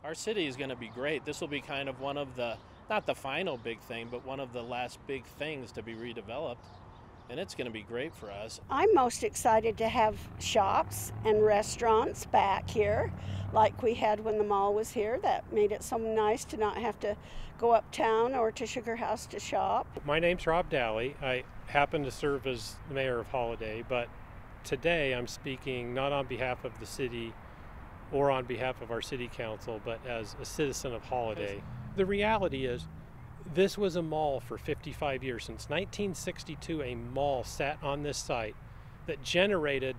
Our city is going to be great. This will be kind of one of the, not the final big thing, but one of the last big things to be redeveloped. And it's going to be great for us. I'm most excited to have shops and restaurants back here like we had when the mall was here. That made it so nice to not have to go uptown or to Sugar House to shop. My name's Rob Dally. I happen to serve as the mayor of Holladay, but today I'm speaking not on behalf of the city or on behalf of our city council, but as a citizen of Holladay. The reality is, this was a mall for 55 years. Since 1962, a mall sat on this site that generated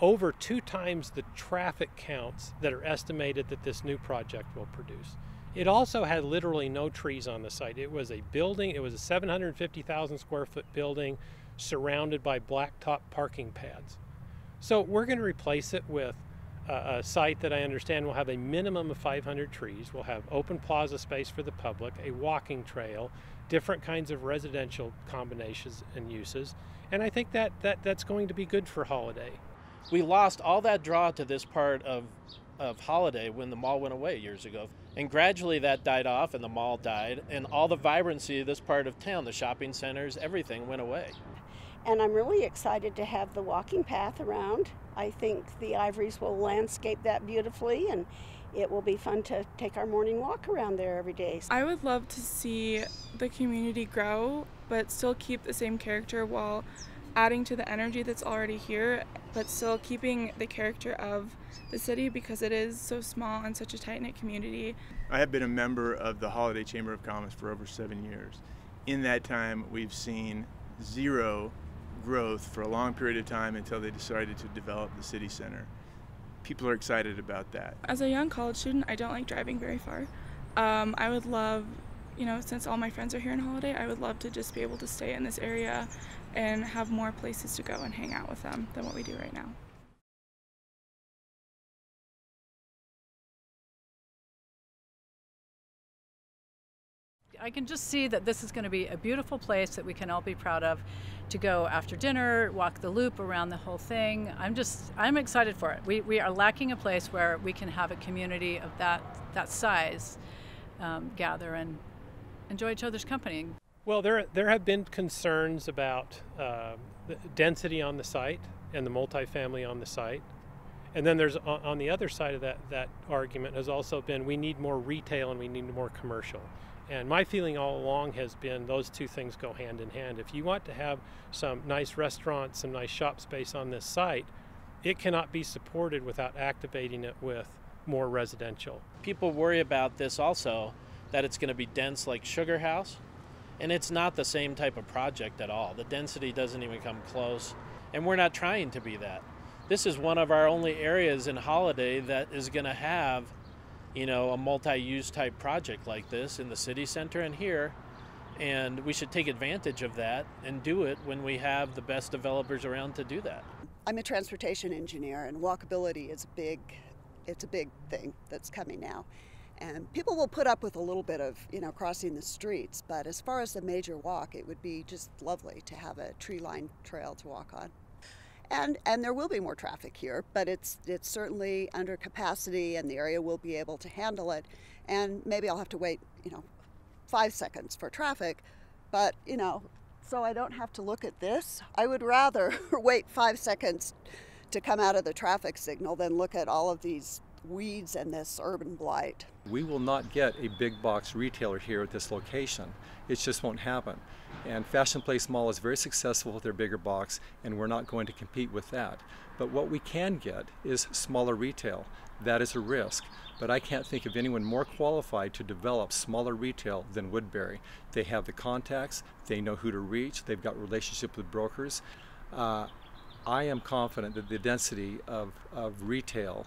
over 2 times the traffic counts that are estimated that this new project will produce. It also had literally no trees on the site. It was a building, it was a 750,000 square foot building surrounded by blacktop parking pads. So we're going to replace it with a site that I understand will have a minimum of 500 trees. We'll have open plaza space for the public, a walking trail, different kinds of residential combinations and uses. And I think that's going to be good for Holladay. We lost all that draw to this part of Holladay when the mall went away years ago. And gradually that died off and the mall died, and all the vibrancy of this part of town, the shopping centers, everything went away. And I'm really excited to have the walking path around. I think the Ivorys will landscape that beautifully, and it will be fun to take our morning walk around there every day. I would love to see the community grow, but still keep the same character while adding to the energy that's already here, but still keeping the character of the city because it is so small and such a tight-knit community. I have been a member of the Holladay Chamber of Commerce for over 7 years. In that time, we've seen zero growth for a long period of time until they decided to develop the city center. People are excited about that. As a young college student, I don't like driving very far. I would love, since all my friends are here in Holladay, I would love to just be able to stay in this area and have more places to go and hang out with them than what we do right now. I can just see that this is going to be a beautiful place that we can all be proud of to go after dinner, walk the loop around the whole thing. I'm excited for it. We are lacking a place where we can have a community of that size gather and enjoy each other's company. Well, there have been concerns about the density on the site and the multifamily on the site. And then there's, on the other side of that argument has also been we need more retail and we need more commercial. And my feeling all along has been those two things go hand in hand. If you want to have some nice restaurants, some nice shop space on this site, it cannot be supported without activating it with more residential. People worry about this also, that it's going to be dense like Sugar House, and it's not the same type of project at all. The density doesn't even come close, and we're not trying to be that. This is one of our only areas in Holladay that is going to have a multi-use type project like this in the city center and here, and we should take advantage of that and do it when we have the best developers around to do that. I'm a transportation engineer, and walkability is it's a big thing that's coming now. And people will put up with a little bit of, crossing the streets, but as far as the major walk, it would be just lovely to have a tree-lined trail to walk on. And there will be more traffic here, but it's certainly under capacity, and the area will be able to handle it. And maybe I'll have to wait, 5 seconds for traffic, but so I don't have to look at this. I would rather wait 5 seconds to come out of the traffic signal than look at all of these weeds and this urban blight. We will not get a big box retailer here at this location. It just won't happen. And Fashion Place Mall is very successful with their bigger box, and we're not going to compete with that. But what we can get is smaller retail. That is a risk. But I can't think of anyone more qualified to develop smaller retail than Woodbury. They have the contacts, they know who to reach, they've got relationships with brokers. I am confident that the density of retail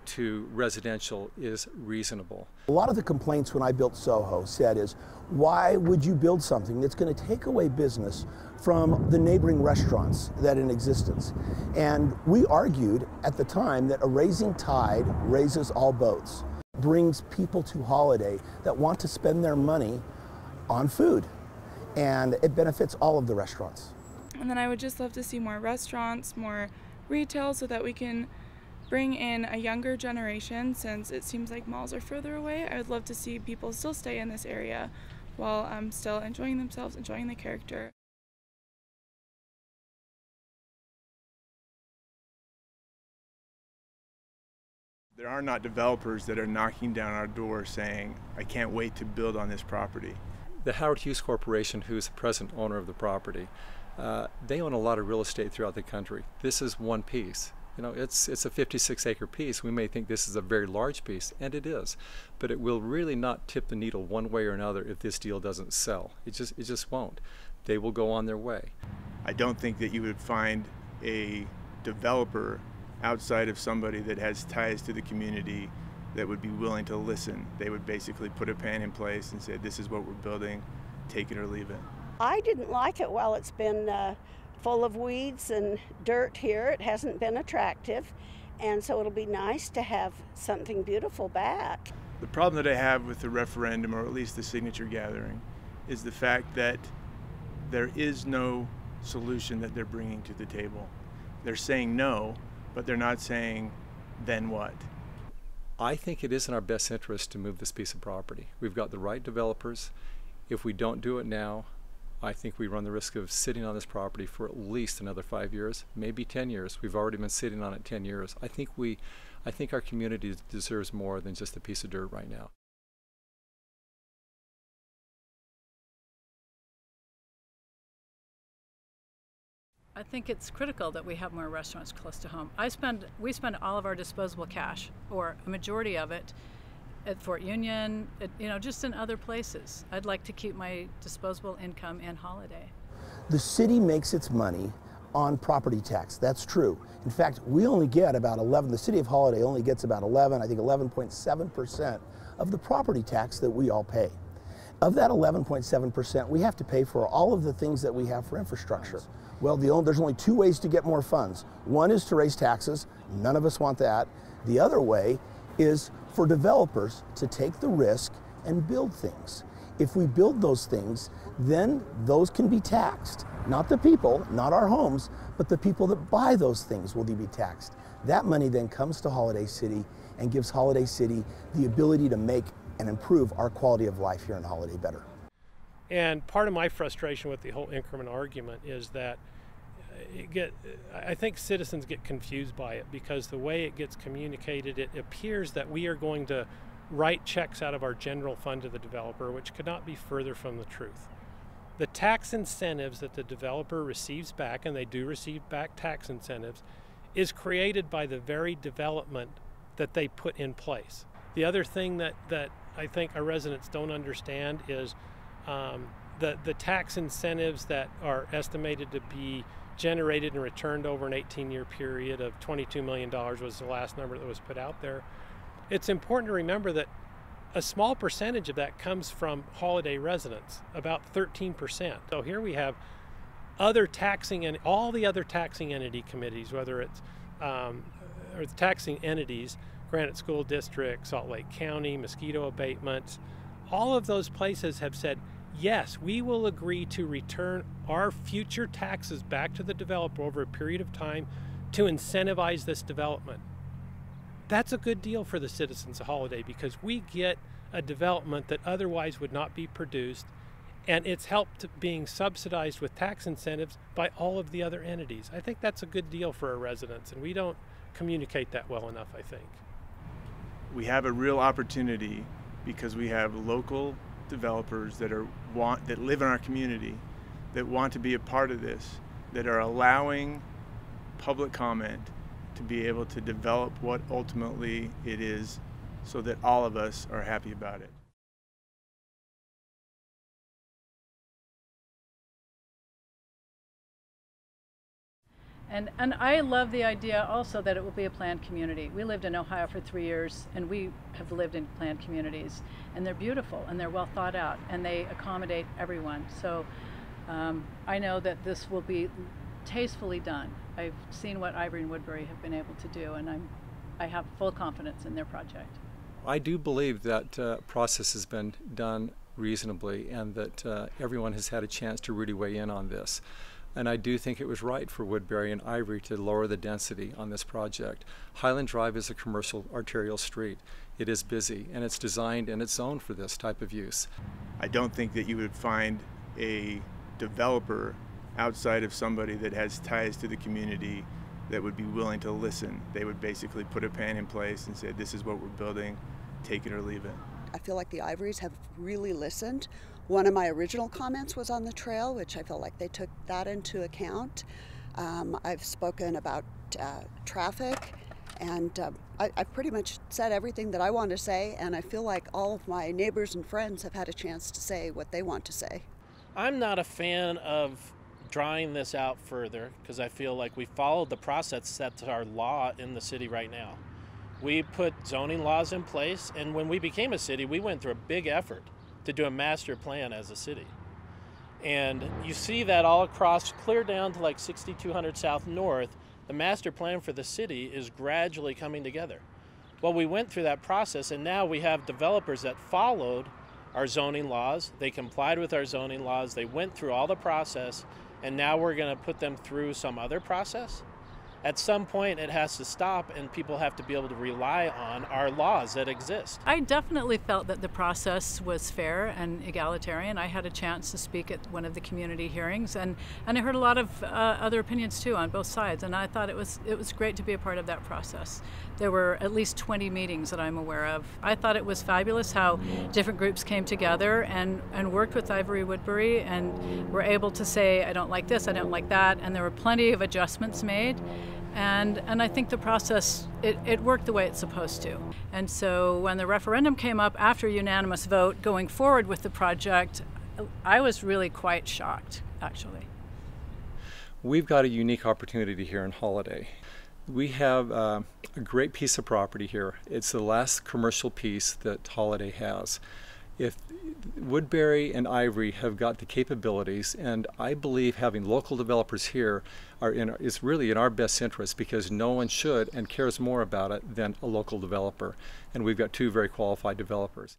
to residential is reasonable. A lot of the complaints when I built Soho said is, why would you build something that's going to take away business from the neighboring restaurants that are in existence? And we argued at the time that a rising tide raises all boats, brings people to Holladay that want to spend their money on food, and it benefits all of the restaurants. And then I would just love to see more restaurants, more retail, so that we can bring in a younger generation, since it seems like malls are further away. I would love to see people still stay in this area while still enjoying themselves, enjoying the character. There are not developers that are knocking down our door saying, I can't wait to build on this property. The Howard Hughes Corporation, who's the present owner of the property, they own a lot of real estate throughout the country. This is one piece. You know, it's a 56-acre piece. We may think this is a very large piece, and it is, but it will really not tip the needle one way or another if this deal doesn't sell. It just won't. They will go on their way. I don't think that you would find a developer outside of somebody that has ties to the community that would be willing to listen. They would basically put a plan in place and say, this is what we're building, take it or leave it. I didn't like it while it's been full of weeds and dirt here. It hasn't been attractive, and so it'll be nice to have something beautiful back. The problem that I have with the referendum, or at least the signature gathering, is the fact that there is no solution that they're bringing to the table. They're saying no, but they're not saying, then what? I think it is in our best interest to move this piece of property. We've got the right developers. If we don't do it now, I think we run the risk of sitting on this property for at least another 5 years, maybe 10 years. We've already been sitting on it 10 years. I think our community deserves more than just a piece of dirt right now. I think it's critical that we have more restaurants close to home. We spend all of our disposable cash, or a majority of it, at Fort Union, just in other places. I'd like to keep my disposable income in Holladay. The city makes its money on property tax. That's true. In fact, we only get about 11, the city of Holladay only gets about 11.7% of the property tax that we all pay. Of that 11.7%, we have to pay for all of the things that we have for infrastructure. Well, there's only two ways to get more funds. One is to raise taxes. None of us want that. The other way is for developers to take the risk and build things. If we build those things, then those can be taxed. Not the people, not our homes, but the people that buy those things will be taxed. That money then comes to Holladay City and gives Holladay City the ability to make and improve our quality of life here in Holladay better. And part of my frustration with the whole increment argument is that I think citizens get confused by it, because the way it gets communicated, it appears that we are going to write checks out of our general fund to the developer, which could not be further from the truth. The tax incentives that the developer receives back, and they do receive back tax incentives, is created by the very development that they put in place. The other thing that I think our residents don't understand is the tax incentives that are estimated to be generated and returned over an 18-year period of $22 million was the last number that was put out there. It's important to remember that a small percentage of that comes from Holladay residents, about 13%. So here we have other taxing and all the other taxing entity committees, whether it's or taxing entities, Granite School District, Salt Lake County, mosquito abatement, all of those places have said, yes, we will agree to return our future taxes back to the developer over a period of time to incentivize this development. That's a good deal for the citizens of Holladay, because we get a development that otherwise would not be produced, and it's helped being subsidized with tax incentives by all of the other entities. I think that's a good deal for our residents, and we don't communicate that well enough, I think. We have a real opportunity because we have local developers that live in our community, that want to be a part of this, that are allowing public comment to be able to develop what ultimately it is, so that all of us are happy about it. And I love the idea also that it will be a planned community. We lived in Ohio for 3 years, and we have lived in planned communities, and they're beautiful and they're well thought out, and they accommodate everyone. So I know that this will be tastefully done. I've seen what Ivory and Woodbury have been able to do, and I have full confidence in their project. I do believe that process has been done reasonably, and that everyone has had a chance to really weigh in on this. And I do think it was right for Woodbury and Ivory to lower the density on this project. Highland Drive is a commercial arterial street. It is busy, and it's designed and it's zoned for this type of use. I don't think that you would find a developer outside of somebody that has ties to the community that would be willing to listen. They would basically put a plan in place and say, this is what we're building, take it or leave it. I feel like the Ivorys have really listened. One of my original comments was on the trail, which I felt like they took that into account. I've spoken about traffic, and I pretty much said everything that I want to say, and I feel like all of my neighbors and friends have had a chance to say what they want to say. I'm not a fan of drawing this out further because I feel like we followed the process that's our law in the city right now. We put zoning laws in place, and when we became a city, we went through a big effort to do a master plan as a city. And you see that all across, clear down to like 6200 South North, the master plan for the city is gradually coming together. Well, we went through that process, and now we have developers that followed our zoning laws. They complied with our zoning laws. They went through all the process, and now we're going to put them through some other process. At some point, it has to stop, and people have to be able to rely on our laws that exist. I definitely felt that the process was fair and egalitarian. I had a chance to speak at one of the community hearings, and I heard a lot of other opinions too on both sides, and I thought it was great to be a part of that process. There were at least 20 meetings that I'm aware of. I thought it was fabulous how different groups came together and worked with Ivory Woodbury and were able to say, I don't like this, I don't like that, and there were plenty of adjustments made. And I think the process, it worked the way it's supposed to. And so when the referendum came up after a unanimous vote going forward with the project, I was really quite shocked, actually. We've got a unique opportunity here in Holladay. We have a great piece of property here. It's the last commercial piece that Holladay has. If Woodbury and Ivory have got the capabilities, and I believe having local developers here is really in our best interest, because no one should and cares more about it than a local developer. And we've got two very qualified developers.